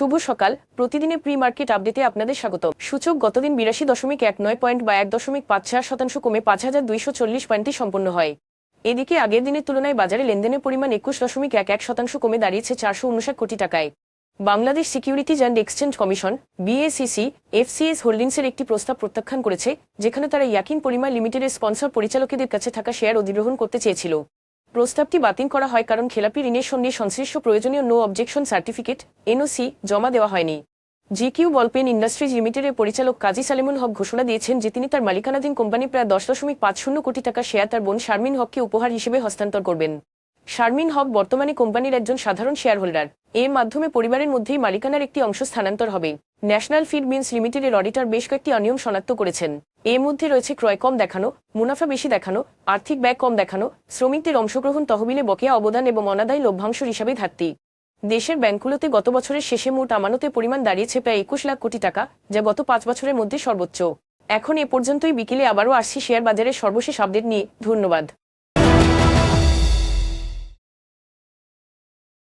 শুভ সকাল। প্রতিদিনের pre market আপডেটে আপনাদের স্বাগত। সূচক গতদিন 82.19 পয়েন্ট বা 1.54% কমে 5240 পয়েন্টে সম্পন্ন হয়। এদিকে আগের দিনের তুলনায় বাজারে লেনদেনের পরিমাণ 21.11% কমে দাঁড়িয়েছে 459 কোটি টাকায়। Bangladesh securities and exchange commission BSEC FCS হোল্ডিংসের একটি প্রস্তাব প্রত্যাখ্যান করেছে, যেখানে তারা ইয়াকিন পরিমাণ লিমিটেডের স্পন্সর পরিচালকদের কাছে থাকা শেয়ার অধিগ্রহণ করতে চেয়েছিল। প্রস্তাবটি বাতিল করা হয় কারণ খেলাপি ঋণের সঙ্গে সংশ্লিষ্ট প্রয়োজনীয় নো অবজেকশন সার্টিফিকেট এনওসি জমা দেওয়া হয়নি। জিকিউ বলপেন ইন্ডাস্ট্রিজ লিমিটেডের পরিচালক কাজী সালেমুল হক ঘোষণা দিয়েছেন যে তিনি তার মালিকানাধীন কোম্পানি প্রায় 10.50 কোটি টাকা শেয়ার তার বোন শারমিন হককে উপহার হিসেবে হস্তান্তর করবেন। শারমিন হক বর্তমানে কোম্পানির একজন সাধারণ শেয়ার হোল্ডার। এর মাধ্যমে পরিবারের মধ্যেই মালিকানার একটি অংশ স্থানান্তর হবে। ন্যাশনাল ফিড মিলস লিমিটেডের অডিটর বেশ কয়েকটি অনিয়ম শনাক্ত করেছেন। এর মধ্যে রয়েছে ক্রয় কম দেখানো, মুনাফা বেশি দেখানো, আর্থিক ব্যয় কম দেখানো, শ্রমিকদের অংশগ্রহণ তহবিলে বকেয়া অবদান এবং অনাদায়ী লভ্যাংশের হিসাবে ঘাটতি। দেশের ব্যাংকগুলোতে গত বছরের শেষে মোট আমানতের পরিমাণ দাঁড়িয়েছে প্রায় 21 লাখ কোটি টাকা, যা গত 5 বছরের মধ্যে সর্বোচ্চ। এখন এ পর্যন্তই। বিকেলে আবারও আসছি শেয়ার বাজারের সর্বশেষ আপডেট নিয়ে। ধন্যবাদ।